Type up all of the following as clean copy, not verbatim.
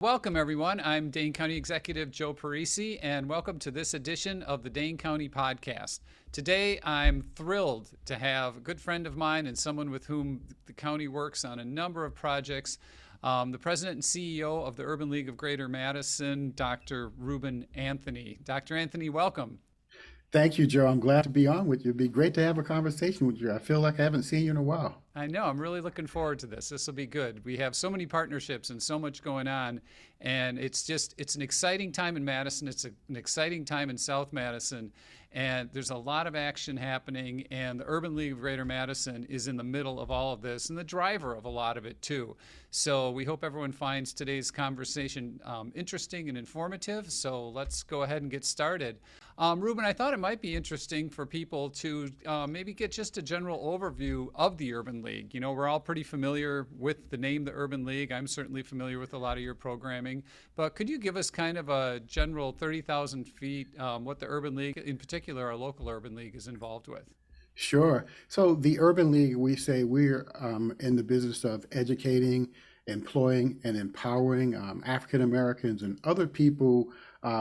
Welcome, everyone. I'm Dane County Executive Joe Parisi, and welcome to this edition of the Dane County Podcast. Today, I'm thrilled to have a good friend of mine and someone with whom the county works on a number of projects, the president and CEO of the Urban League of Greater Madison, Dr. Ruben Anthony. Dr. Anthony, welcome. Thank you, Joe. I'm glad to be on with you. It'd be great to have a conversation with you. I feel like I haven't seen you in a while. I know. I'm really looking forward to this. This will be good. We have so many partnerships and so much going on, and it's an exciting time in Madison. It's an exciting time in South Madison, and there's a lot of action happening, and the Urban League of Greater Madison is in the middle of all of this and the driver of a lot of it, too. So we hope everyone finds today's conversation interesting and informative. So let's go ahead and get started. Ruben, I thought it might be interesting for people to maybe get just a general overview of the Urban League. You know, we're all pretty familiar with the name, the Urban League. I'm certainly familiar with a lot of your programming. But could you give us kind of a general 30,000 feet what the Urban League, in particular our local Urban League, is involved with? Sure. So the Urban League, we say we're in the business of educating, employing, and empowering African Americans and other people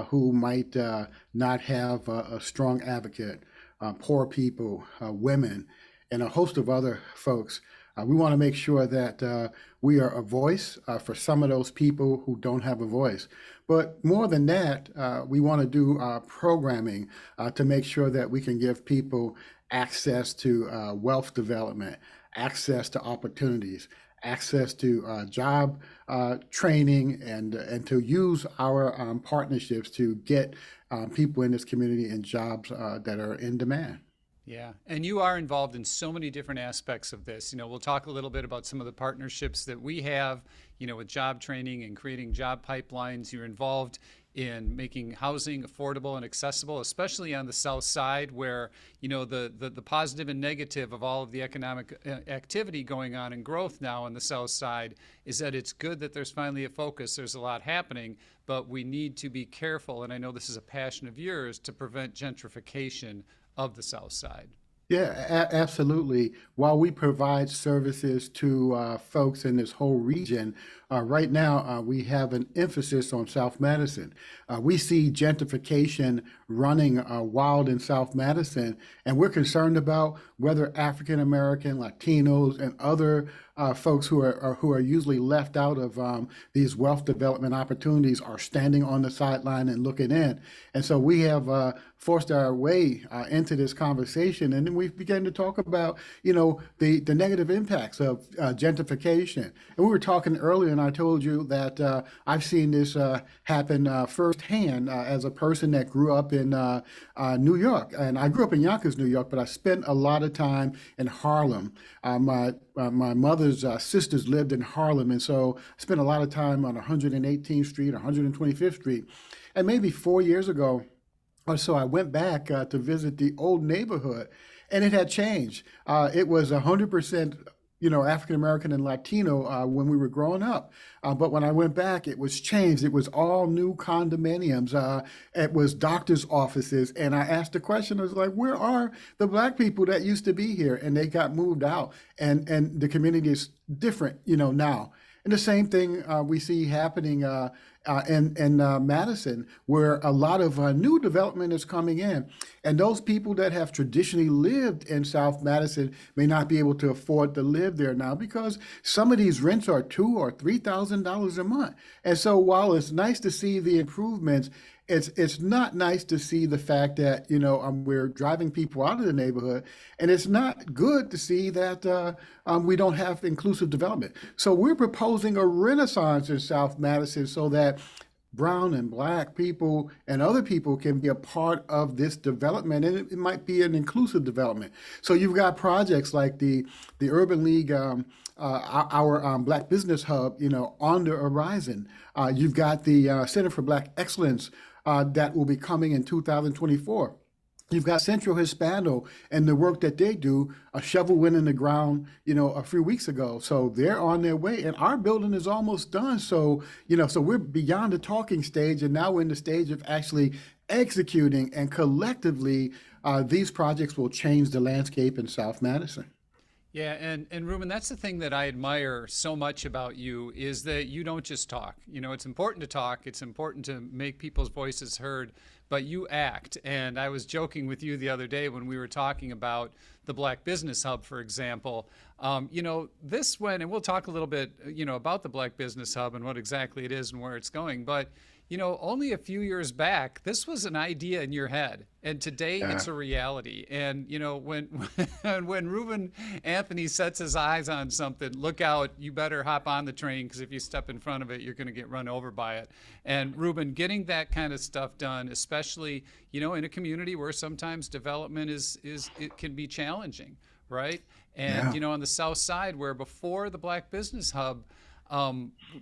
who might not have a strong advocate, poor people, women, and a host of other folks. We want to make sure that we are a voice for some of those people who don't have a voice. But more than that, we want to do programming to make sure that we can give people access to wealth development, access to opportunities, access to job training, and to use our partnerships to get people in this community in jobs that are in demand. Yeah, and you are involved in so many different aspects of this. You know, we'll talk a little bit about some of the partnerships that we have, you know, with job training and creating job pipelines. You're involved in making housing affordable and accessible, especially on the South Side, where, you know, the positive and negative of all of the economic activity going on and growth now on the South Side is that it's good that there's finally a focus. There's a lot happening, but we need to be careful, and I know this is a passion of yours, to prevent gentrification of the South Side. Yeah, absolutely. While we provide services to folks in this whole region, right now we have an emphasis on South Madison. We see gentrification running wild in South Madison, and we're concerned about whether African American, Latinos, and other folks who are usually left out of these wealth development opportunities are standing on the sideline and looking in. And so we have forced our way into this conversation, and then we've begun to talk about, you know, the negative impacts of gentrification. And we were talking earlier, and I told you that I've seen this happen firsthand as a person that grew up in New York. And I grew up in Yonkers, New York, but I spent a lot of time in Harlem. My mother's sisters lived in Harlem, and so I spent a lot of time on 118th Street, 125th Street. And maybe 4 years ago or so, I went back to visit the old neighborhood, and it had changed. It was 100%, you know, African American and Latino when we were growing up. But when I went back, it was changed. It was all new condominiums. It was doctor's offices. And I asked the question, I was like, where are the Black people that used to be here? And they got moved out. And the community is different, you know, now. And the same thing we see happening in Madison, where a lot of new development is coming in. And those people that have traditionally lived in South Madison may not be able to afford to live there now because some of these rents are $2,000 or $3,000 a month. And so while it's nice to see the improvements, it's not nice to see the fact that, you know, we're driving people out of the neighborhood, and it's not good to see that we don't have inclusive development. So we're proposing a renaissance in South Madison so that brown and Black people and other people can be a part of this development, and it might be an inclusive development. So you've got projects like the Urban League, our Black Business Hub, you know, on the horizon. You've got the Center for Black Excellence that will be coming in 2024. You've got Central Hispano and the work that they do. A shovel went in the ground, you know, a few weeks ago. So they're on their way, and our building is almost done. So, you know, so we're beyond the talking stage, and now we're in the stage of actually executing, and collectively, these projects will change the landscape in South Madison. Yeah, and Ruben, that's the thing that I admire so much about you is that you don't just talk. You know, it's important to talk, it's important to make people's voices heard, but you act. And I was joking with you the other day when we were talking about the Black Business Hub, for example. You know, this one, and we'll talk a little bit, you know, about the Black Business Hub and what exactly it is and where it's going, but you know, only a few years back, this was an idea in your head, and today it's a reality. And you know, when when Ruben Anthony sets his eyes on something, look out! You better hop on the train because if you step in front of it, you're going to get run over by it. And Ruben, getting that kind of stuff done, especially you know, in a community where sometimes development it can be challenging, right? And you know, on the South Side, where before the Black Business Hub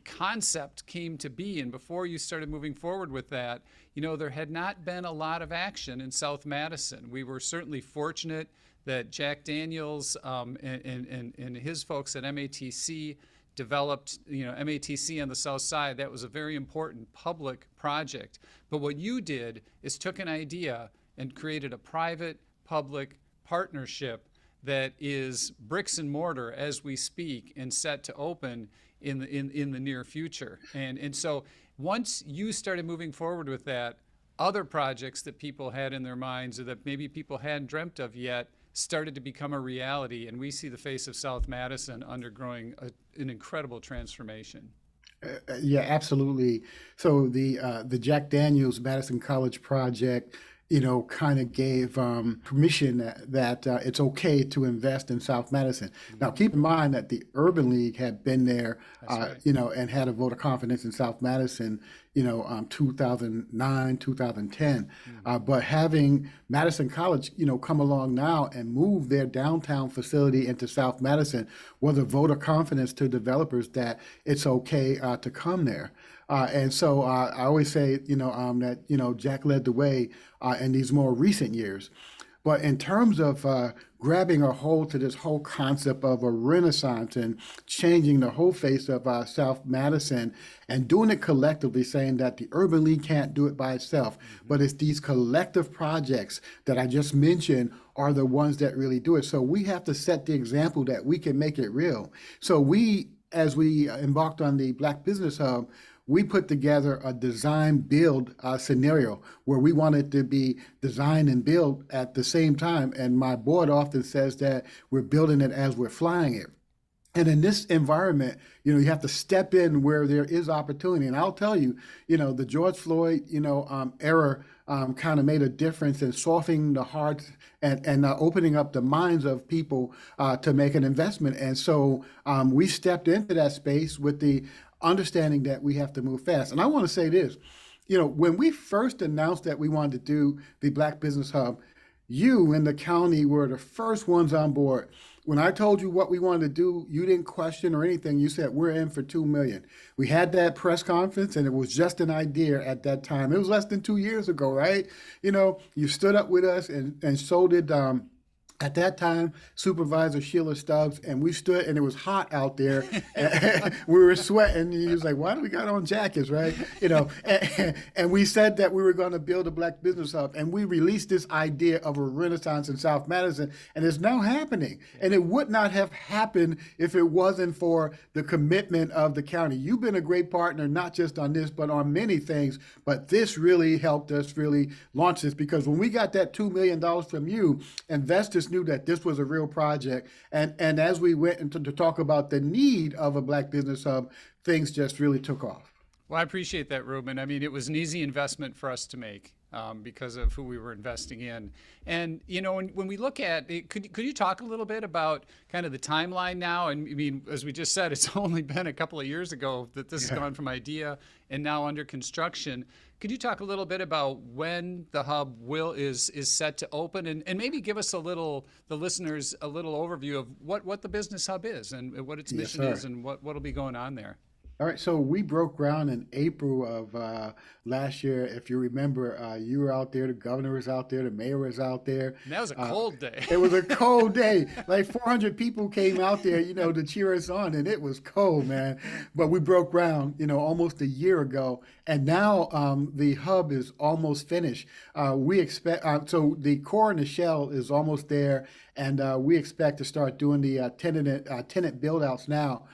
concept came to be, and before you started moving forward with that, you know, there had not been a lot of action in South Madison. We were certainly fortunate that Jack Daniels and his folks at MATC developed, you know, MATC on the South Side. That was a very important public project. But what you did is took an idea and created a private-public partnership that is bricks and mortar as we speak and set to open in the near future. And so once you started moving forward with that, other projects that people had in their minds or that maybe people hadn't dreamt of yet started to become a reality. And we see the face of South Madison undergoing an incredible transformation. Yeah, absolutely. So the Jack Daniels Madison College project, you know, kind of gave permission that it's okay to invest in South Madison. Now, keep in mind that the Urban League had been there, right. you know, and had a vote of confidence in South Madison, you know, 2009, 2010. But having Madison College, you know, come along now and move their downtown facility into South Madison was a vote of confidence to developers that it's okay to come there. And so I always say, you know, that, you know, Jack led the way in these more recent years. But in terms of grabbing a hold to this whole concept of a renaissance and changing the whole face of South Madison and doing it collectively, saying that the Urban League can't do it by itself, but it's these collective projects that I just mentioned are the ones that really do it. So we have to set the example that we can make it real. So we, as we embarked on the Black Business Hub, we put together a design build scenario where we wanted to be design and build at the same time. And my board often says that we're building it as we're flying it. And in this environment, you know, you have to step in where there is opportunity. And I'll tell you, you know, the George Floyd, you know, era kind of made a difference in softening the hearts and opening up the minds of people to make an investment. And so we stepped into that space with the understanding that we have to move fast. And I want to say this, you know, when we first announced that we wanted to do the Black Business Hub, you in the county were the first ones on board. When I told you what we wanted to do, you didn't question or anything. You said, we're in for $2 million. We had that press conference and it was just an idea at that time. It was less than 2 years ago, right? You know, you stood up with us and so did at that time, Supervisor Sheila Stubbs, and we stood, and it was hot out there. And we were sweating. And he was like, "Why do we got on jackets, right?" You know, and we said that we were going to build a Black Business Hub, and we released this idea of a renaissance in South Madison, and it's now happening. And it would not have happened if it wasn't for the commitment of the county. You've been a great partner, not just on this, but on many things. But this really helped us really launch this, because when we got that $2 million from you, investors knew that this was a real project. And as we went into to talk about the need of a Black Business Hub, things just really took off. Well, I appreciate that, Ruben. I mean, it was an easy investment for us to make because of who we were investing in. And, you know, when we look at it, could you talk a little bit about kind of the timeline now? And I mean, as we just said, it's only been a couple of years ago that this has gone from idea and now under construction. Could you talk a little bit about when the hub is set to open, and maybe give us the listeners a little overview of what the business hub is and what its mission is and what'll be going on there? All right, so we broke ground in April of last year. If you remember, you were out there, the governor was out there, the mayor was out there. And that was a Uh, cold day. it was a cold day. Like 400 people came out there, to cheer us on, and it was cold, man. But we broke ground, almost a year ago, and now the hub is almost finished. We expect so the core and the shell is almost there, and we expect to start doing the tenant build outs now.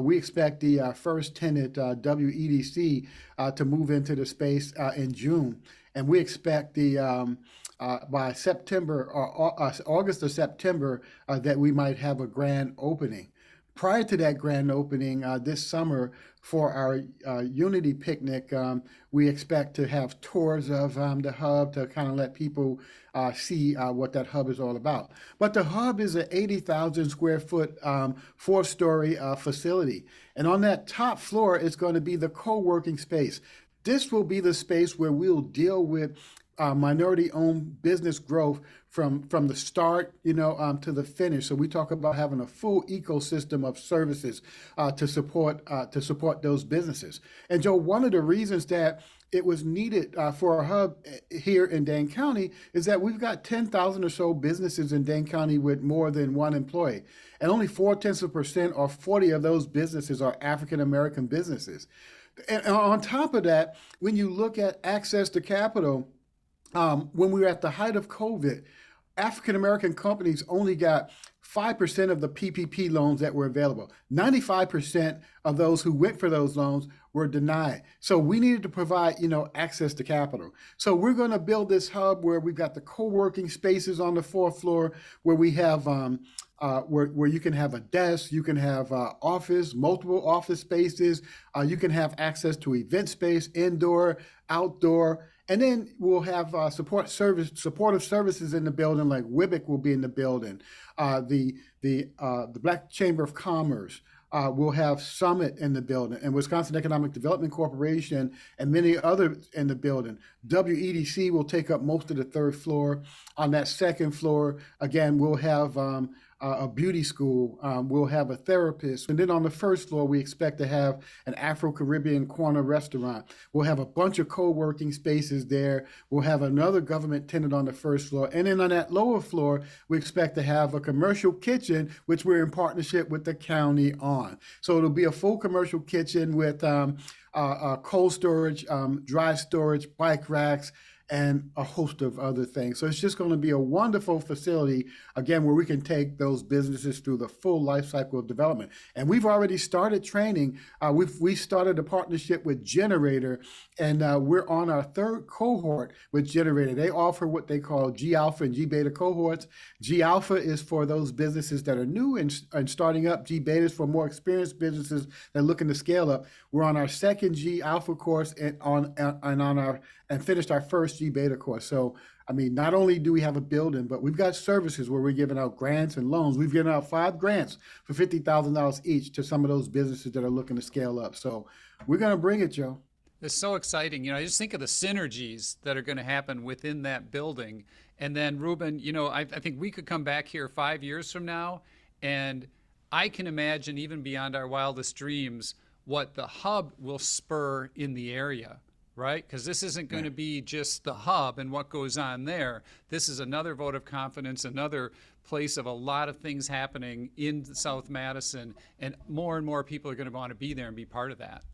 We expect the first tenant, WEDC, to move into the space in June. And we expect the by September or August or September that we might have a grand opening. Prior to that grand opening this summer for our Unity picnic, we expect to have tours of the hub to kind of let people see what that hub is all about. But the hub is an 80,000 square foot, 4-story facility. And on that top floor is going to be the co-working space. This will be the space where we'll deal with minority-owned business growth from the start, to the finish. So we talk about having a full ecosystem of services to support those businesses. And Joe, one of the reasons that it was needed for a hub here in Dane County is that we've got 10,000 or so businesses in Dane County with more than one employee, and only 0.4% or 40 of those businesses are African American businesses. And on top of that, when you look at access to capital, when we were at the height of COVID, African American companies only got 5% of the PPP loans that were available. 95% of those who went for those loans were denied. So we needed to provide, access to capital. So we're going to build this hub where we've got the co-working spaces on the 4th floor, where we have where you can have a desk, you can have multiple office spaces, you can have access to event space, indoor, outdoor. And then we'll have supportive services in the building, like WIBIC will be in the building. The Black Chamber of Commerce will have Summit in the building, and Wisconsin Economic Development Corporation and many others in the building. WEDC will take up most of the 3rd floor. On that 2nd floor, again, we'll have a beauty school, we'll have a therapist. And then on the 1st floor, we expect to have an Afro-Caribbean corner restaurant. We'll have a bunch of co-working spaces there. We'll have another government tenant on the 1st floor. And then on that lower floor, we expect to have a commercial kitchen, which we're in partnership with the county on. So it'll be a full commercial kitchen with cold storage, dry storage, bike racks, and a host of other things. So it's just going to be a wonderful facility, again, where we can take those businesses through the full life cycle of development. And we've already started training. We started a partnership with Generator, and we're on our 3rd cohort with Generator. They offer what they call G Alpha and G Beta cohorts. G Alpha is for those businesses that are new and starting up. G Beta is for more experienced businesses that are looking to scale up. We're on our 2nd G Alpha course and finished our 1st G Beta course. So, I mean, not only do we have a building, but we've got services where we're giving out grants and loans. We've given out 5 grants for $50,000 each to some of those businesses that are looking to scale up. So we're going to bring it, Joe. It's so exciting. I just think of the synergies that are going to happen within that building. And then, Ruben, I think we could come back here 5 years from now, and I can imagine, even beyond our wildest dreams, what the hub will spur in the area. Right? Because this isn't going to be just the hub and what goes on there. This is another vote of confidence, another place of a lot of things happening in South Madison, and more people are going to want to be there and be part of that.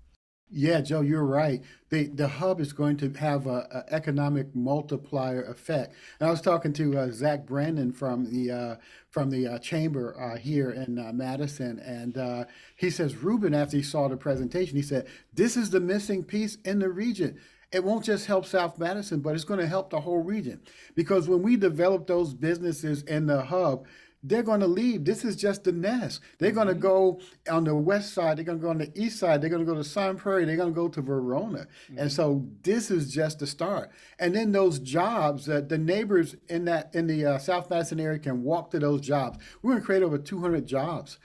Yeah, Joe, you're right. The hub is going to have a economic multiplier effect. And I was talking to Zach Brandon from the chamber here in Madison, and he says, Ruben, after he saw the presentation, he said, this is the missing piece in the region. It won't just help South Madison, but it's going to help the whole region. Because when we develop those businesses in the hub, they're going to leave. This is just the nest. They're going to go on the west side. They're going to go on the east side. They're going to go to Sun Prairie. They're going to go to Verona. And so this is just the start. And then those jobs, the neighbors in the South Madison area can walk to those jobs. We're going to create over 200 jobs,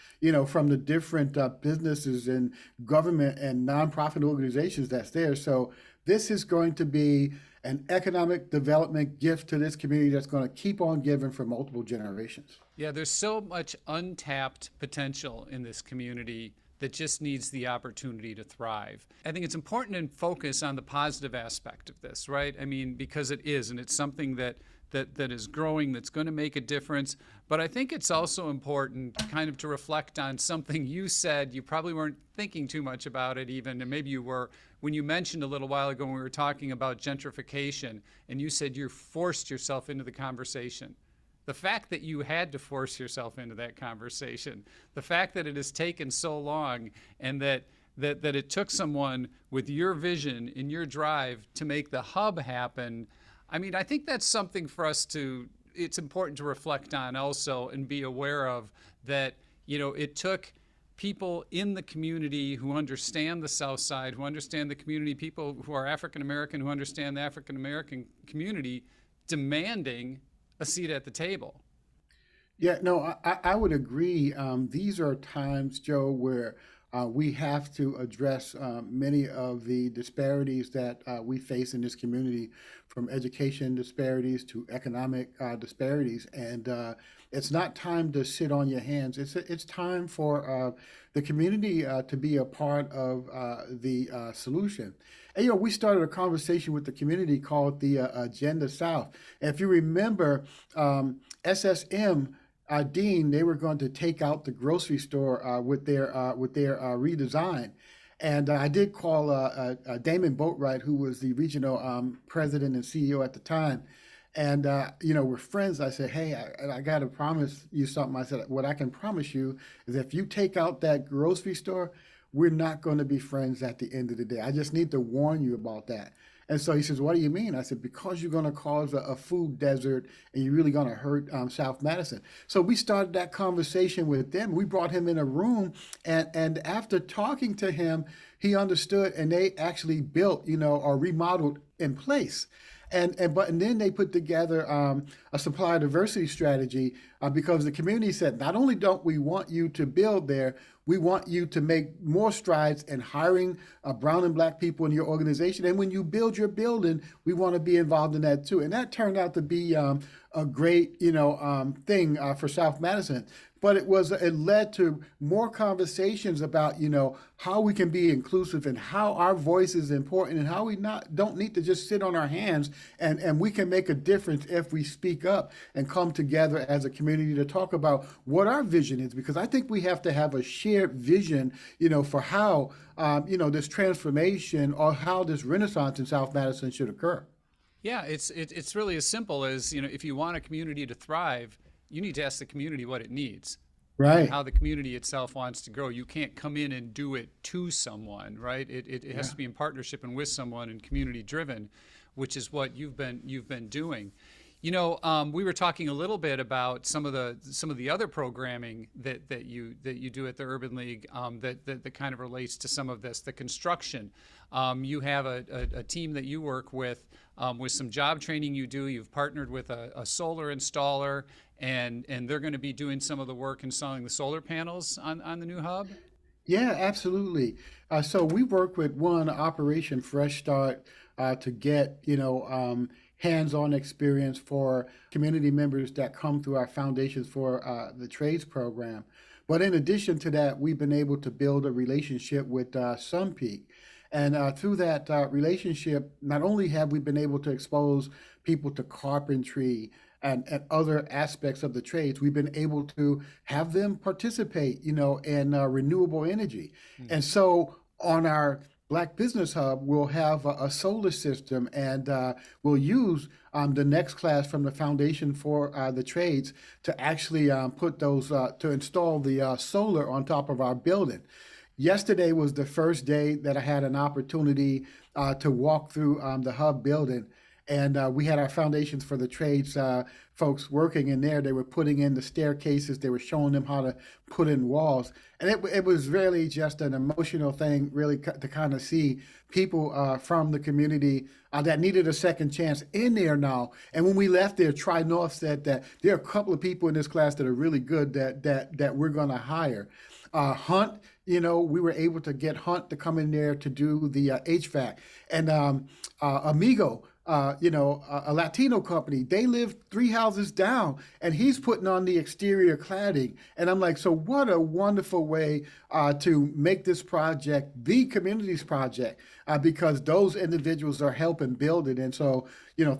from the different businesses and government and nonprofit organizations that's there. So this is going to be an economic development gift to this community that's going to keep on giving for multiple generations. Yeah, there's so much untapped potential in this community that just needs the opportunity to thrive. I think it's important to focus on the positive aspect of this, right? I mean, because it is, and it's something that is growing, that's going to make a difference. But I think it's also important kind of to reflect on something you said. You probably weren't thinking too much about it even, and maybe you were, when you mentioned a little while ago when we were talking about gentrification, and you said you forced yourself into the conversation. The fact that you had to force yourself into that conversation, the fact that it has taken so long, and that it took someone with your vision and your drive to make the hub happen. I mean, I think that's something for us it's important to reflect on also and be aware of, that, it took people in the community who understand the South Side, who understand the community, people who are African American, who understand the African American community, demanding a seat at the table. Yeah, no, I would agree. These are times, Joe, where we have to address many of the disparities that we face in this community, from education disparities to economic disparities. And it's not time to sit on your hands. It's time for the community to be a part of the solution. And, we started a conversation with the community called the Agenda South. And if you remember, SSM, Dean, they were going to take out the grocery store with their redesign. And I did call Damon Boatwright, who was the regional president and CEO at the time. And, we're friends. I said, hey, I got to promise you something. I said, what I can promise you is if you take out that grocery store, we're not going to be friends at the end of the day. I just need to warn you about that. And so he says, what do you mean? I said, because you're going to cause a food desert and you're really going to hurt South Madison. So we started that conversation with them. We brought him in a room, and after talking to him, he understood, and they actually built, or remodeled in place. And then they put together a supply diversity strategy because the community said, not only don't we want you to build there, we want you to make more strides in hiring brown and black people in your organization. And when you build your building, we want to be involved in that too. And that turned out to be a great, thing for South Madison. But it led to more conversations about, how we can be inclusive and how our voice is important and how we don't need to just sit on our hands, and we can make a difference if we speak up and come together as a community to talk about what our vision is. Because I think we have to have a shared vision, for how, this transformation or how this renaissance in South Madison should occur. Yeah, it's really as simple as, if you want a community to thrive, you need to ask the community what it needs. Right. How the community itself wants to grow. You can't come in and do it to someone, right? It has to be in partnership and with someone, and community driven, which is what you've been doing. We were talking a little bit about some of the other programming that you do at the Urban League that kind of relates to some of this, the construction. You have a team that you work with some job training you do. You've partnered with a solar installer, and they're going to be doing some of the work installing the solar panels on the new hub. Yeah, absolutely. So we work with Operation Fresh Start to get, hands-on experience for community members that come through our Foundations for the Trades program. But in addition to that, we've been able to build a relationship with Sunpeak. And through that relationship, not only have we been able to expose people to carpentry and other aspects of the trades, we've been able to have them participate, in renewable energy. And so on our Black Business Hub, we'll have a solar system, and we'll use the next class from the Foundation for the Trades to actually put those, to install the solar on top of our building. Yesterday was the first day that I had an opportunity to walk through the hub building. And we had our Foundations for the Trades folks working in there. They were putting in the staircases. They were showing them how to put in walls. And it was really just an emotional thing, really, to kind of see people from the community that needed a second chance in there now. And when we left there, Tri-North said that there are a couple of people in this class that are really good that we're going to hire. Hunt, we were able to get Hunt to come in there to do the HVAC. And Amigo, a Latino company. They live 3 houses down, and he's putting on the exterior cladding. And I'm like, so what a wonderful way to make this project the community's project, because those individuals are helping build it. And so,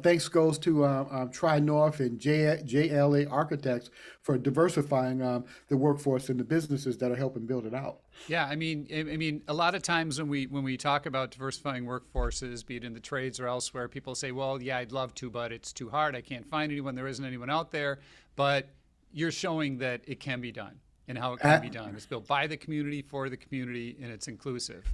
thanks goes to Tri-North and JLA Architects for diversifying the workforce and the businesses that are helping build it out. Yeah, I mean, a lot of times when we talk about diversifying workforces, be it in the trades or elsewhere, people say, "Well, yeah, I'd love to, but it's too hard. I can't find anyone. There isn't anyone out there." But you're showing that it can be done and how it can be done. It's built by the community, for the community, and it's inclusive.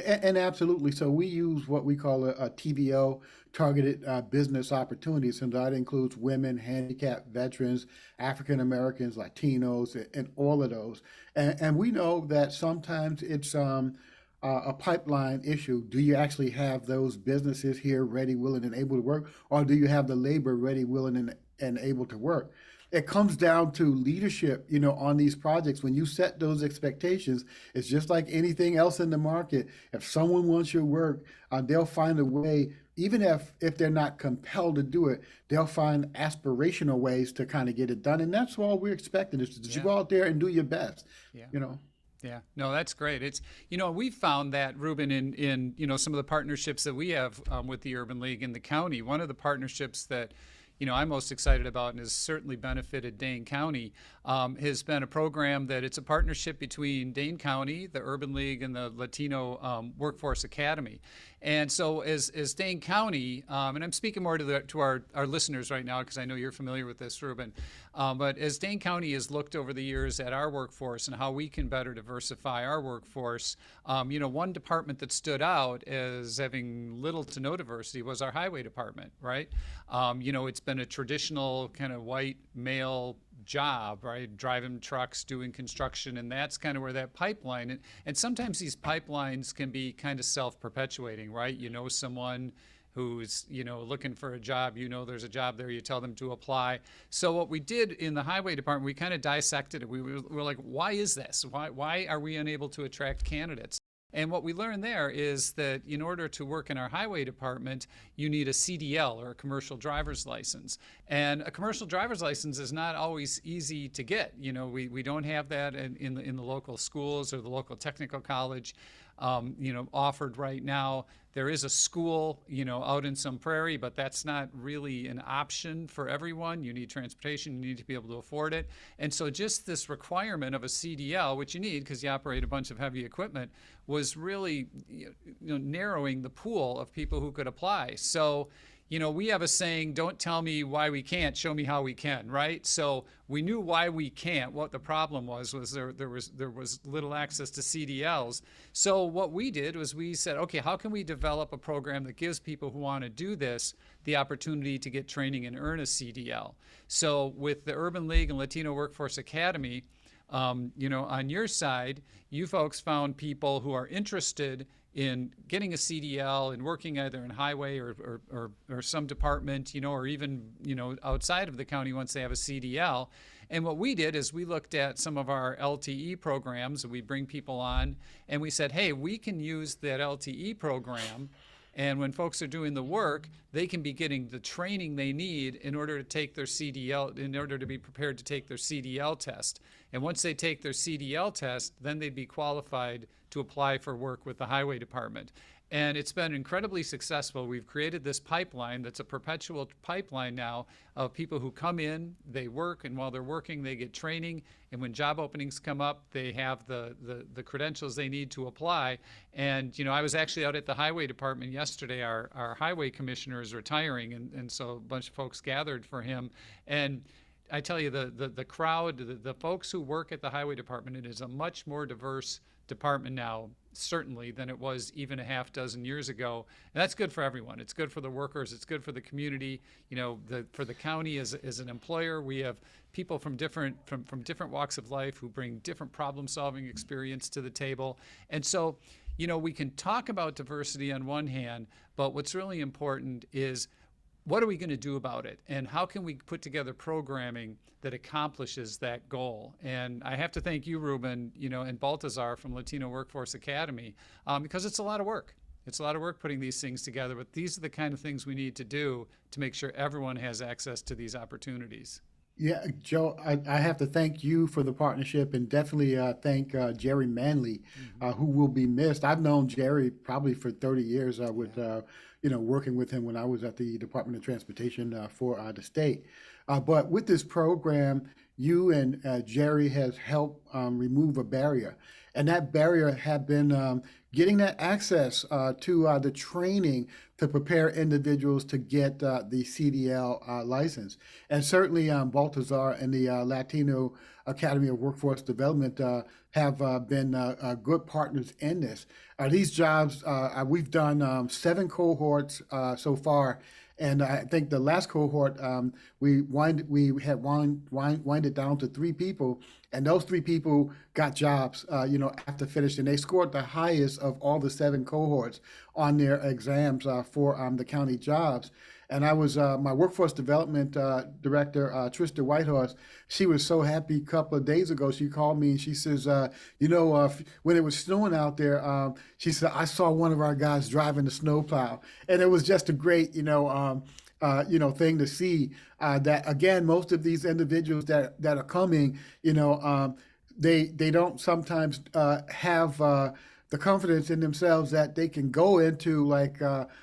And absolutely. So we use what we call a TBO, targeted business opportunities, and that includes women, handicapped, veterans, African Americans, Latinos, and all of those. And we know that sometimes it's a pipeline issue. Do you actually have those businesses here ready, willing, and able to work, or do you have the labor ready, willing, and able to work? It comes down to leadership, on these projects. When you set those expectations, it's just like anything else in the market. If someone wants your work, they'll find a way, even if they're not compelled to do it, they'll find aspirational ways to kind of get it done. And that's all we're expecting is that you go out there and do your best, Yeah. you know. Yeah, no, that's great. It's, we've found that, Ruben, in some of the partnerships that we have with the Urban League in the county. One of the partnerships that I'm most excited about and has certainly benefited Dane County has been a program that it's a partnership between Dane County, the Urban League, and the Latino Workforce Academy. And so as Dane County, and I'm speaking more to our listeners right now because I know you're familiar with this, Ruben, but as Dane County has looked over the years at our workforce and how we can better diversify our workforce, one department that stood out as having little to no diversity was our highway department, right? It's been a traditional kind of white male job, right? Driving trucks, doing construction, and that's kind of where that pipeline, and sometimes these pipelines can be kind of self-perpetuating, right? Someone who's, looking for a job, there's a job there, you tell them to apply. So what we did in the highway department, we kind of dissected it. We were like, why is this? Why are we unable to attract candidates? And what we learned there is that in order to work in our highway department, you need a CDL, or a commercial driver's license. And a commercial driver's license is not always easy to get. We don't have that in the local schools or the local technical college. Offered right now. There is a school, out in some prairie, but that's not really an option for everyone. You need transportation, you need to be able to afford it. And so just this requirement of a CDL, which you need because you operate a bunch of heavy equipment, was really narrowing the pool of people who could apply. So we have a saying, don't tell me why we can't, show me how we can, right? So we knew why we can't. What the problem was there was little access to CDLs. So what we did was we said, okay, how can we develop a program that gives people who want to do this the opportunity to get training and earn a CDL? So with the Urban League and Latino Workforce Academy, on your side, you folks found people who are interested in getting a CDL and working either in highway or some department, or even, outside of the county once they have a CDL. And what we did is we looked at some of our LTE programs, and we bring people on, and we said, hey, we can use that LTE program, and when folks are doing the work, they can be getting the training they need in order to take their CDL, in order to be prepared to take their CDL test. And once they take their CDL test, then they'd be qualified to apply for work with the highway department. And it's been incredibly successful. We've created this pipeline that's a perpetual pipeline now of people who come in, they work, and while they're working, they get training. And when job openings come up, they have the credentials they need to apply. And, I was actually out at the highway department yesterday. Our highway commissioner is retiring, and so a bunch of folks gathered for him. And I tell you, the crowd, the folks who work at the highway department, it is a much more diverse department now, certainly, than it was even a half dozen years ago. And that's good for everyone. It's good for the workers. It's good for the community. For the county as an employer, we have people from different walks of life who bring different problem-solving experience to the table. And so, we can talk about diversity on one hand, but what's really important is, what are we going to do about it? And how can we put together programming that accomplishes that goal? And I have to thank you, Ruben, and Baltazar from Latino Workforce Academy, because it's a lot of work. It's a lot of work putting these things together, but these are the kind of things we need to do to make sure everyone has access to these opportunities. Yeah, Joe, I have to thank you for the partnership and definitely thank Jerry Manley, Hmm. who will be missed. I've known Jerry probably for 30 years with, Yeah. working with him when I was at the Department of Transportation for the state. But with this program, you and Jerry has helped remove a barrier. And that barrier had been getting that access to the training to prepare individuals to get the CDL license. And certainly Baltazar and the Latino Academy of Workforce Development have been good partners in this. These jobs, we've done 7 cohorts so far. And I think the last cohort, we had winded down to 3 people, and those 3 people got jobs, after finishing. They scored the highest of all the 7 cohorts on their exams for the county jobs. And I was my workforce development director, Trista Whitehorse. She was so happy a couple of days ago. She called me and she says, when it was snowing out there, she said, I saw one of our guys driving the snowplow. And it was just a great, thing to see that, again, most of these individuals that are coming, they don't sometimes have the confidence in themselves that they can go into like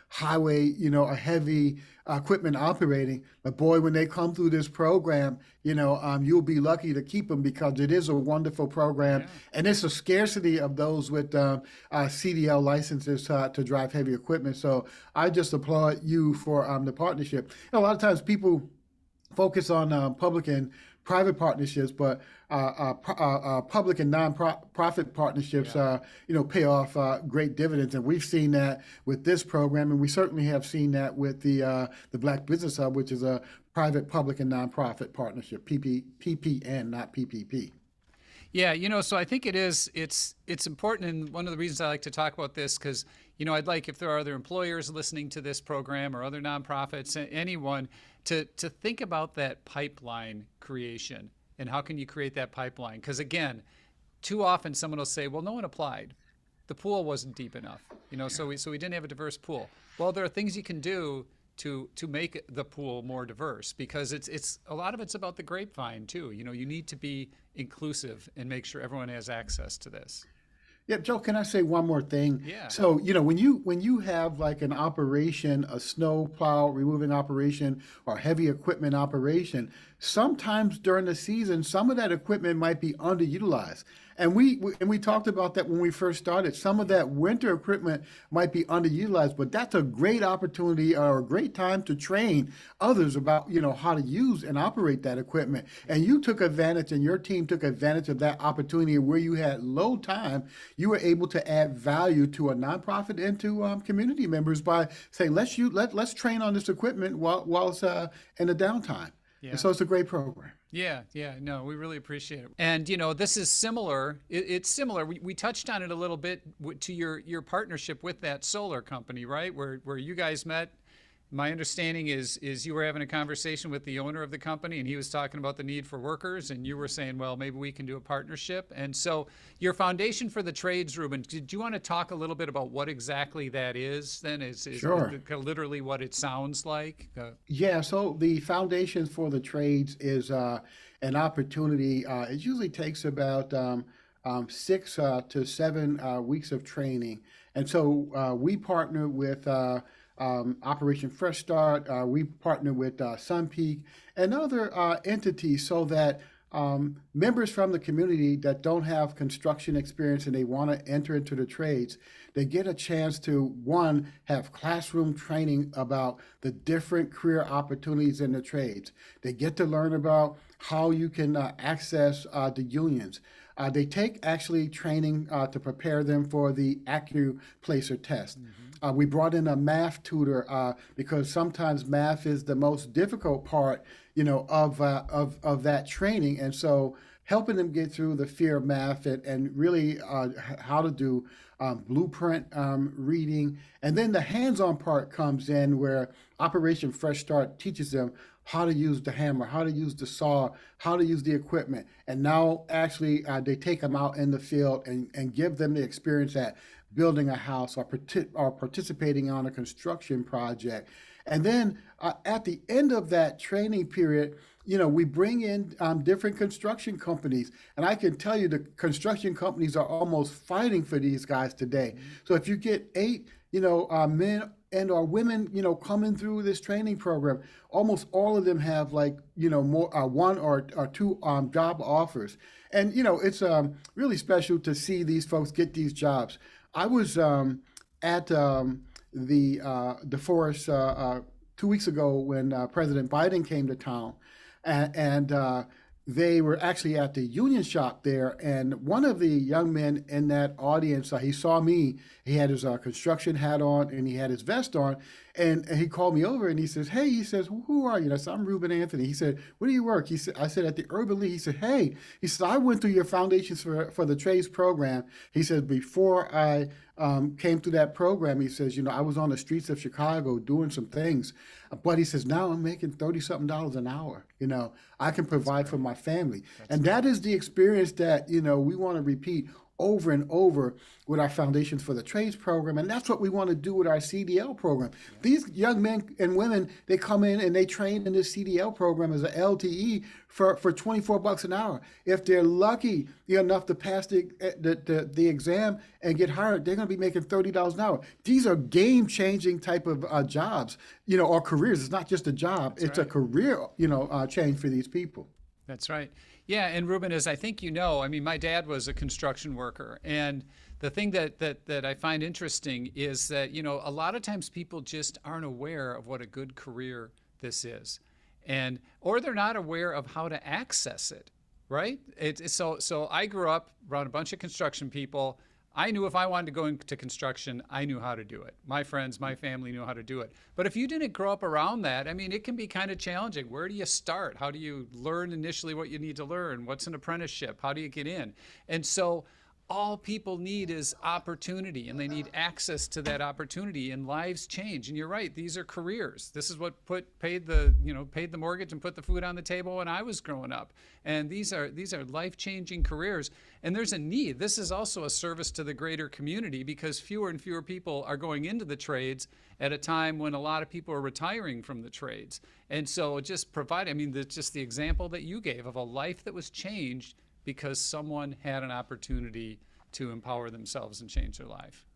highway, a heavy equipment operating. But boy, when they come through this program, you'll be lucky to keep them because it is a wonderful program, Yeah. and it's a scarcity of those with CDL licenses to drive heavy equipment. So I just applaud you for the partnership. A lot of times people focus on public and private partnerships, but public and non-profit partnerships, Yeah. pay off great dividends, and we've seen that with this program, and we certainly have seen that with the Black Business Hub, which is a private, public, and nonprofit partnership, PPN, not PPP. Yeah, so I think it's important, and one of the reasons I like to talk about this because I'd like, if there are other employers listening to this program or other nonprofits, anyone, to think about that pipeline creation and how can you create that pipeline? Because again, too often someone will say, "Well, no one applied. The pool wasn't deep enough." So we didn't have a diverse pool. Well, there are things you can do to make the pool more diverse because it's a lot of it's about the grapevine too. You need to be inclusive and make sure everyone has access to this. Yeah, Joe, can I say one more thing? Yeah. So, when you have like an operation, a snow plow removing operation or heavy equipment operation, sometimes during the season, some of that equipment might be underutilized. And we talked about that when we first started. Some of that winter equipment might be underutilized, but that's a great opportunity or a great time to train others about, how to use and operate that equipment. And you took advantage, and your team took advantage of that opportunity where you had low time. You were able to add value to a nonprofit and to community members by saying, let's train on this equipment while it's in the downtime. And Yeah. so it's a great program. Yeah, no, we really appreciate it. And this is similar. It's similar. We touched on it a little bit to your partnership with that solar company, right? Where you guys met. My understanding is you were having a conversation with the owner of the company, and he was talking about the need for workers, and you were saying, well, maybe we can do a partnership. And so your foundation for the trades, Ruben, did you want to talk a little bit about what exactly that is then? Is Sure. it literally what it sounds like? Yeah, so the Foundation for the Trades is an opportunity. It usually takes about 6 to 7 weeks of training. And so we partner with Operation Fresh Start. We partner with Sunpeak and other entities so that members from the community that don't have construction experience and they want to enter into the trades, they get a chance to, one, have classroom training about the different career opportunities in the trades. They get to learn about how you can access the unions. They take actually training to prepare them for the AccuPlacer test. We brought in a math tutor because sometimes math is the most difficult part, of that training, and so helping them get through the fear of math and really how to do blueprint reading, and then the hands-on part comes in where Operation Fresh Start teaches them how to use the hammer, how to use the saw, how to use the equipment. And now actually they take them out in the field and give them the experience that building a house or participating on a construction project. And then at the end of that training period, we bring in different construction companies. And I can tell you the construction companies are almost fighting for these guys today. So if you get 8, men and or women, coming through this training program, almost all of them have more one or two job offers. And, it's really special to see these folks get these jobs. I was at the forest 2 weeks ago when President Biden came to town, and they were actually at the union shop there. And one of the young men in that audience, he saw me. He had his construction hat on and he had his vest on. And he called me over and he says, "Hey," he says, "who are you?" And I said, "I'm Ruben Anthony." He said, "Where do you work?" I said, "At the Urban League." He said, "Hey," he said, "I went through your Foundations for the Trades program." He said, "Before I came through that program," he says, "I was on the streets of Chicago doing some things. But," he says, "now I'm making $30-something an hour. I can provide for my family." And that is the experience that, we want to repeat over and over with our Foundations for the Trades program. And that's what we want to do with our CDL program. Yeah. These young men and women, they come in and they train in this CDL program as an LTE for $24 an hour. If they're lucky enough to pass the exam and get hired, they're going to be making $30 an hour. These are game-changing type of jobs, or careers. It's not just a job. That's it's right. A career, change for these people. That's right. Yeah, and Ruben, as I think my dad was a construction worker, and the thing that I find interesting is that, a lot of times people just aren't aware of what a good career this is, or they're not aware of how to access it, right? So I grew up around a bunch of construction people. I knew if I wanted to go into construction, I knew how to do it. My friends, my family knew how to do it. But if you didn't grow up around that, it can be kind of challenging. Where do you start? How do you learn initially what you need to learn? What's an apprenticeship? How do you get in? And so all people need is opportunity, and they need access to that opportunity, and lives change. And you're right, these are careers. This is what paid the mortgage and put the food on the table when I was growing up. And these are life-changing careers. And there's a need. This is also a service to the greater community, because fewer and fewer people are going into the trades at a time when a lot of people are retiring from the trades. And so just just the example that you gave of a life that was changed because someone had an opportunity to empower themselves and change their life.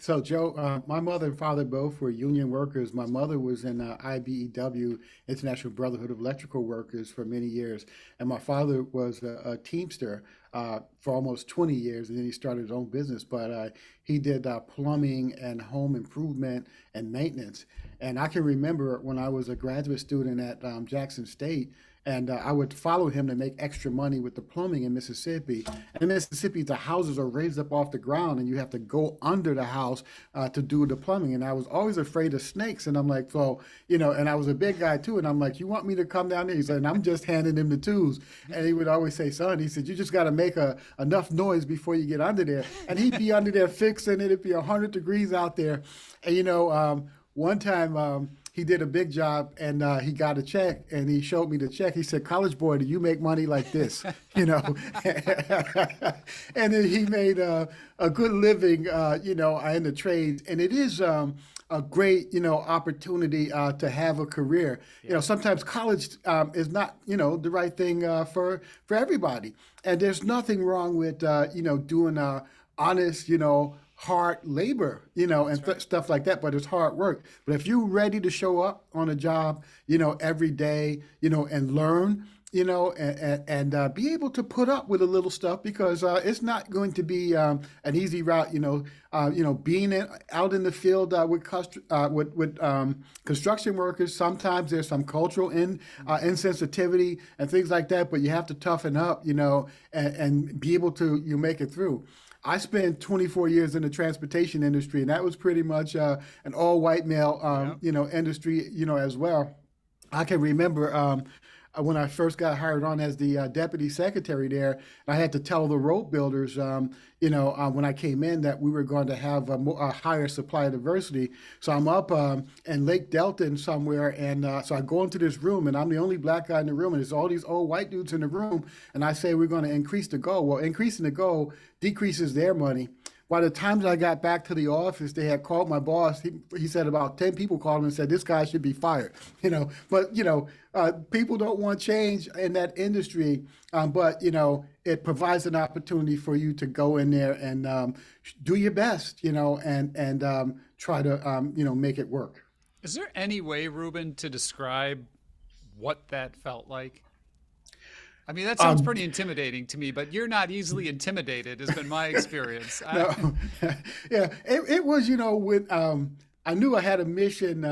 So, Joe, my mother and father both were union workers. My mother was in IBEW, International Brotherhood of Electrical Workers, for many years. And my father was a Teamster for almost 20 years, and then he started his own business. But he did plumbing and home improvement and maintenance. And I can remember when I was a graduate student at Jackson State, and I would follow him to make extra money with the plumbing in Mississippi. And in Mississippi, the houses are raised up off the ground, and you have to go under the house to do the plumbing. And I was always afraid of snakes. And I'm like, and I was a big guy too. And I'm like, "You want me to come down there?" He said, and I'm just handing him the tools. And he would always say, "Son," he said, "you just got to make enough noise before you get under there." And he'd be under there fixing it. It'd be 100 degrees out there. And, one time, he did a big job, and he got a check, and he showed me the check. He said, "College boy, do you make money like this?" And then he made a good living, in the trades. And it is a great, opportunity to have a career. Yeah. Sometimes college is not, the right thing for everybody. And there's nothing wrong with, doing honest, hard labor, and stuff like that, but it's hard work. But if you're ready to show up on a job, every day, and learn, and be able to put up with a little stuff, because it's not going to be an easy route, being out in the field with construction workers. Sometimes there's some cultural insensitivity and things like that, but you have to toughen up, and be able to make it through. I spent 24 years in the transportation industry, and that was pretty much an all-white male, industry, as well. I can remember when I first got hired on as the deputy secretary there, I had to tell the road builders, when I came in, that we were going to have a higher supply of diversity. So I'm up in Lake Delton somewhere, and so I go into this room, and I'm the only black guy in the room, and there's all these old white dudes in the room, and I say, "We're going to increase the goal." Well, increasing the goal decreases their money. By the time I got back to the office, they had called my boss. He said about 10 people called him and said, this guy should be fired, but, people don't want change in that industry. But, it provides an opportunity for you to go in there and do your best, and try to, make it work. Is there any way, Ruben, to describe what that felt like? I mean, that sounds pretty intimidating to me, but you're not easily intimidated, has been my experience. No, yeah, it was, when I knew I had a mission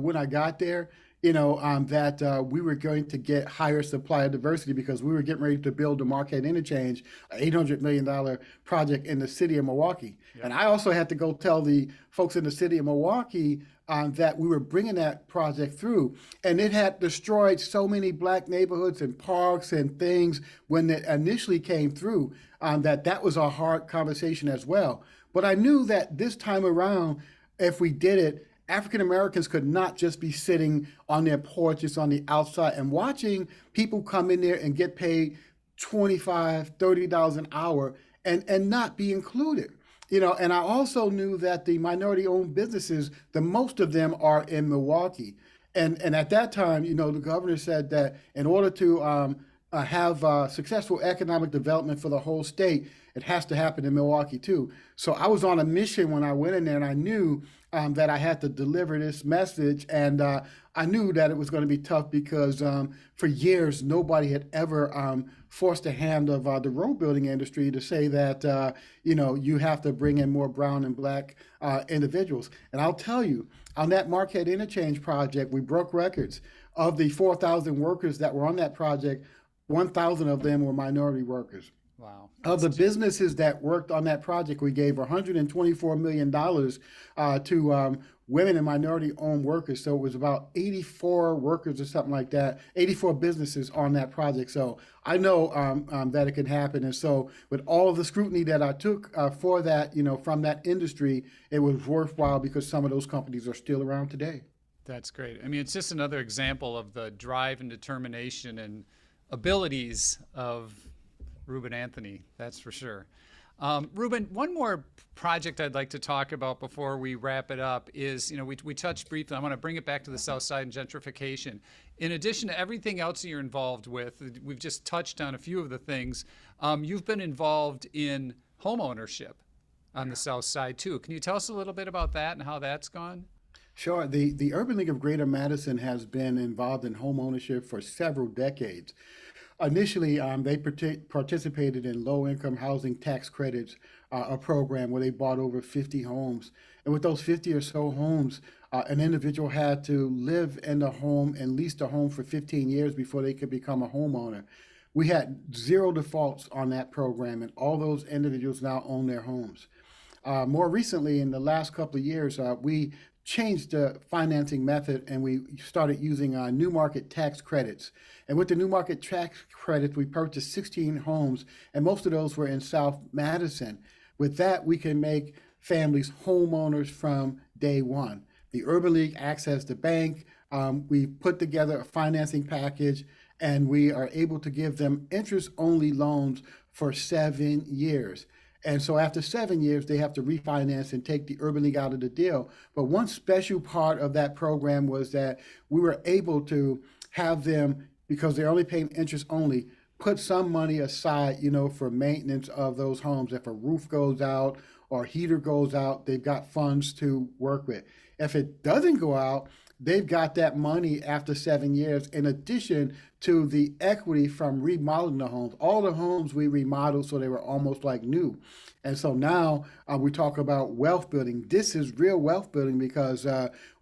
when I got there, that we were going to get higher supplier diversity because we were getting ready to build the Marquette Interchange, an $800 million project in the city of Milwaukee. Yep. And I also had to go tell the folks in the city of Milwaukee that we were bringing that project through. And it had destroyed so many black neighborhoods and parks and things when it initially came through, that was a hard conversation as well. But I knew that this time around, if we did it, African Americans could not just be sitting on their porches on the outside and watching people come in there and get paid $25, $30 an hour and not be included. And I also knew that the minority-owned businesses, the most of them are in Milwaukee. And at that time, the governor said that in order to have successful economic development for the whole state, it has to happen in Milwaukee too. So I was on a mission when I went in there, and I knew that I had to deliver this message. And I knew that it was going to be tough because for years, nobody had ever forced the hand of the road building industry to say that, you have to bring in more brown and black individuals. And I'll tell you, on that Marquette Interchange project, we broke records. Of the 4,000 workers that were on that project, 1,000 of them were minority workers. Wow. Of the businesses that worked on that project, we gave $124 million to women and minority-owned workers. So it was about 84 workers or something like that, 84 businesses on that project. So I know that it can happen. And so with all of the scrutiny that I took for that, from that industry, it was worthwhile because some of those companies are still around today. That's great. I mean, it's just another example of the drive and determination and abilities of Ruben Anthony, that's for sure. Ruben, one more project I'd like to talk about before we wrap it up is, we touched briefly, I want to bring it back to the South Side and gentrification. In addition to everything else you're involved with, we've just touched on a few of the things, you've been involved in home ownership on the South Side too. Can you tell us a little bit about that and how that's gone? Sure. The Urban League of Greater Madison has been involved in home ownership for several decades. Initially, they participated in low-income housing tax credits, a program where they bought over 50 homes. And with those 50 or so homes, an individual had to live in the home and lease the home for 15 years before they could become a homeowner. We had 0 defaults on that program, and all those individuals now own their homes. More recently, in the last couple of years, we changed the financing method and we started using new market tax credits. And with the new market tax credits, we purchased 16 homes, and most of those were in South Madison. With that, we can make families homeowners from day one. The Urban League acts as the bank. We put together a financing package, and we are able to give them interest-only loans for 7 years. And so after 7 years, they have to refinance and take the Urban League out of the deal. But one special part of that program was that we were able to have them, because they're only paying interest only, put some money aside, for maintenance of those homes. If a roof goes out or heater goes out, they've got funds to work with. If it doesn't go out, they've got that money after 7 years, in addition to the equity from remodeling the homes. All the homes we remodeled so they were almost like new. And so now we talk about wealth building. This is real wealth building because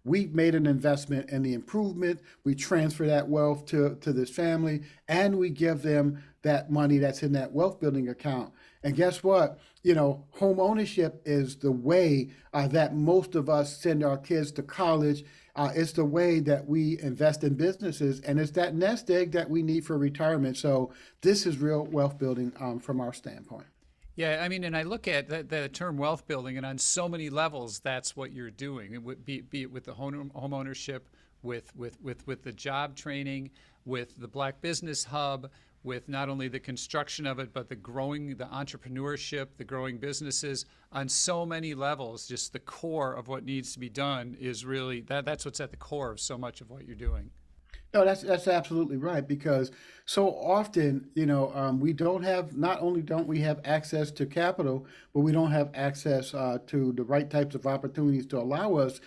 we made an investment in the improvement. We transfer that wealth to this family, and we give them that money that's in that wealth building account. And guess what? Home ownership is the way that most of us send our kids to college. It's the way that we invest in businesses, and it's that nest egg that we need for retirement. So this is real wealth building from our standpoint. Yeah, I mean, and I look at the term wealth building, and on so many levels, that's what you're doing. It would be it with the home ownership, with the job training, with the Black Business Hub, with not only the construction of it, but the entrepreneurship, the growing businesses on so many levels. Just the core of what needs to be done is really that's what's at the core of so much of what you're doing. No, that's absolutely right because so often, we don't have, not only don't we have access to capital, but we don't have access to the right types of opportunities to allow us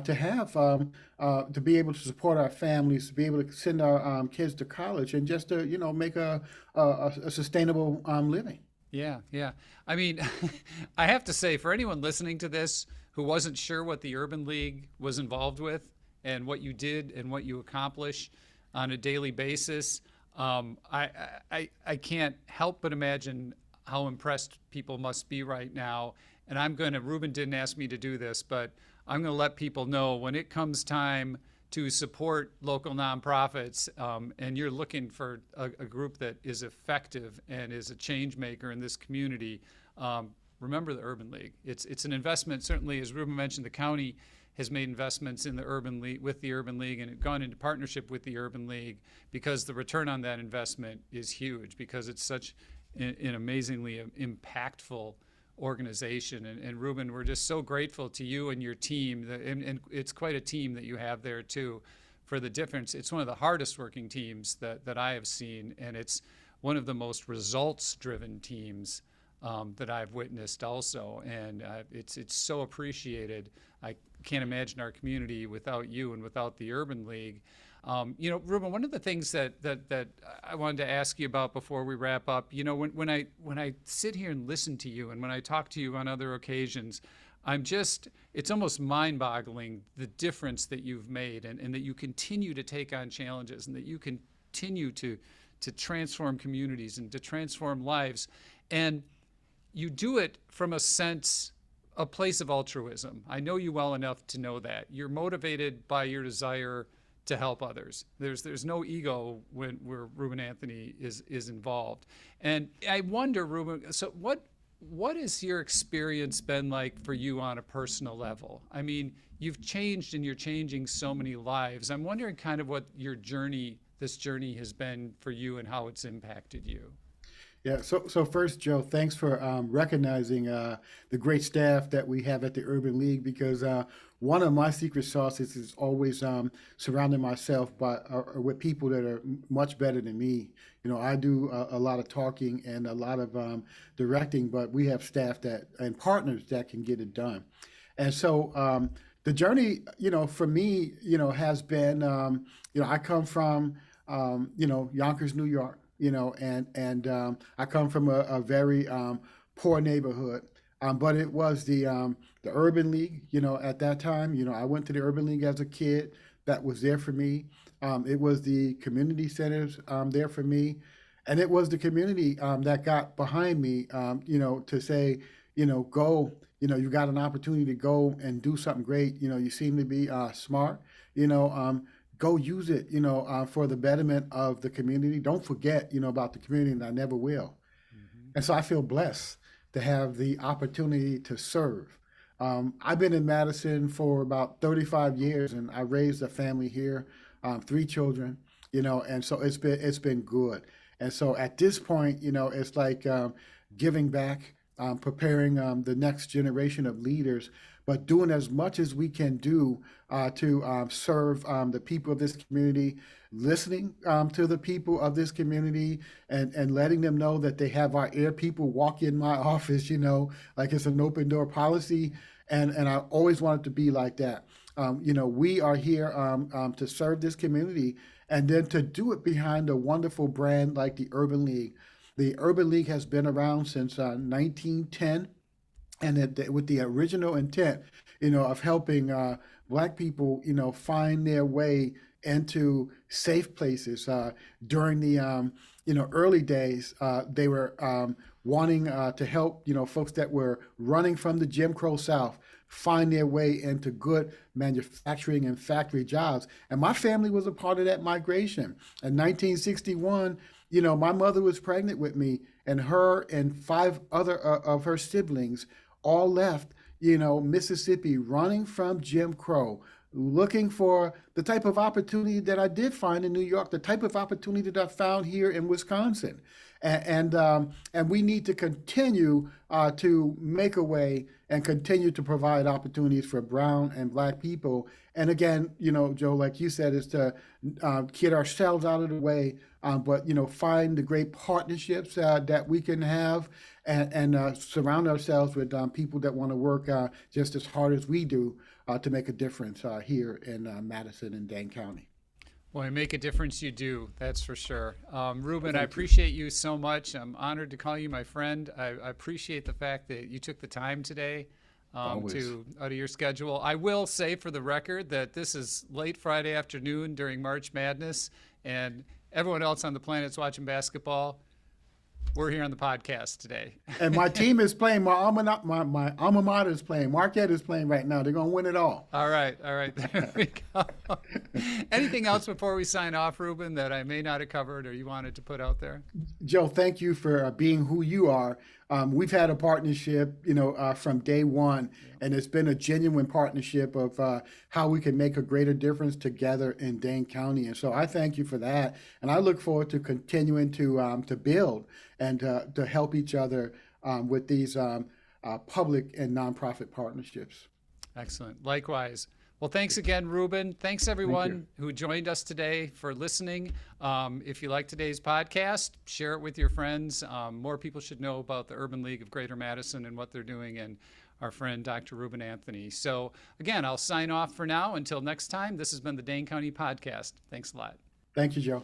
to have, to be able to support our families, to be able to send our kids to college and just to, make a sustainable living. Yeah, yeah. I mean, I have to say, for anyone listening to this who wasn't sure what the Urban League was involved with, and what you did and what you accomplish on a daily basis, I can't help but imagine how impressed people must be right now. And Ruben didn't ask me to do this, but I'm going to let people know when it comes time to support local nonprofits, and you're looking for a group that is effective and is a change maker in this community, remember the Urban League. It's an investment, certainly, as Ruben mentioned, the county has made investments in the Urban League with the Urban League and it gone into partnership with the Urban League because the return on that investment is huge because it's such an amazingly impactful organization. And Ruben, we're just so grateful to you and your team, and it's quite a team that you have there too, for the difference. It's one of the hardest working teams that I have seen, and it's one of the most results-driven teams that I've witnessed also, and it's so appreciated. I can't imagine our community without you and without the Urban League. Ruben, one of the things that I wanted to ask you about before we wrap up, when I sit here and listen to you, and when I talk to you on other occasions, it's almost mind-boggling the difference that you've made, and that you continue to take on challenges, and that you continue to transform communities and to transform lives, and you do it from a place of altruism. I know you well enough to know that. You're motivated by your desire to help others. There's no ego where Ruben Anthony is involved. And I wonder, Ruben, so what has your experience been like for you on a personal level? I mean, you've changed and you're changing so many lives. I'm wondering kind of what this journey has been for you and how it's impacted you. Yeah, so first, Joe, thanks for recognizing the great staff that we have at the Urban League because one of my secret sauces is always surrounding myself with people that are much better than me. I do a lot of talking and a lot of directing, but we have staff and partners that can get it done. And so the journey, for me, has been, I come from, Yonkers, New York. And I come from a very poor neighborhood, but it was the Urban League, at that time. I went to the Urban League as a kid. That was there for me. It was the community centers there for me. And it was the community that got behind me, to say, go, you got an opportunity to go and do something great. You seem to be smart, go use it, for the betterment of the community. Don't forget, about the community, and I never will. Mm-hmm. And so I feel blessed to have the opportunity to serve. I've been in Madison for about 35 years, and I raised a family here, 3 children, and so it's been good. And so at this point, it's like giving back, preparing the next generation of leaders, but doing as much as we can do to serve the people of this community, listening to the people of this community, and letting them know that they have our ear. People walk in my office, like it's an open door policy, and I always want it to be like that. We are here to serve this community, and then to do it behind a wonderful brand like the Urban League. The Urban League has been around since 1910. And with the original intent, of helping Black people, find their way into safe places. During the, early days, they were wanting to help, folks that were running from the Jim Crow South find their way into good manufacturing and factory jobs. And my family was a part of that migration. In 1961, my mother was pregnant with me, and her and 5 other of her siblings all left, Mississippi, running from Jim Crow, looking for the type of opportunity that I did find in New York, the type of opportunity that I found here in Wisconsin. And we need to continue to make a way and continue to provide opportunities for brown and black people. And again, Joe, like you said, is to get ourselves out of the way, but find the great partnerships that we can have, and surround ourselves with people that want to work just as hard as we do to make a difference here in Madison and Dane County. Well, you make a difference, you do. That's for sure. Ruben, I Thank you. appreciate you so much. I'm honored to call you my friend. I appreciate the fact that you took the time today Always. out of your schedule. I will say for the record that this is late Friday afternoon during March Madness, and everyone else on the planet's watching basketball. We're here on the podcast today. And my team is playing. My alma mater is playing. Marquette is playing right now. They're going to win it all. All right. There we go. Anything else before we sign off, Ruben, that I may not have covered or you wanted to put out there? Joe, thank you for being who you are. We've had a partnership, from day one, and it's been a genuine partnership of how we can make a greater difference together in Dane County. And so I thank you for that, and I look forward to continuing to build and to help each other with these public and nonprofit partnerships. Excellent. Likewise. Well, thanks again, Ruben. Thanks, everyone who joined us today for listening. If you like today's podcast, share it with your friends. More people should know about the Urban League of Greater Madison and what they're doing, and our friend, Dr. Ruben Anthony. So, again, I'll sign off for now. Until next time, this has been the Dane County Podcast. Thanks a lot. Thank you, Joe.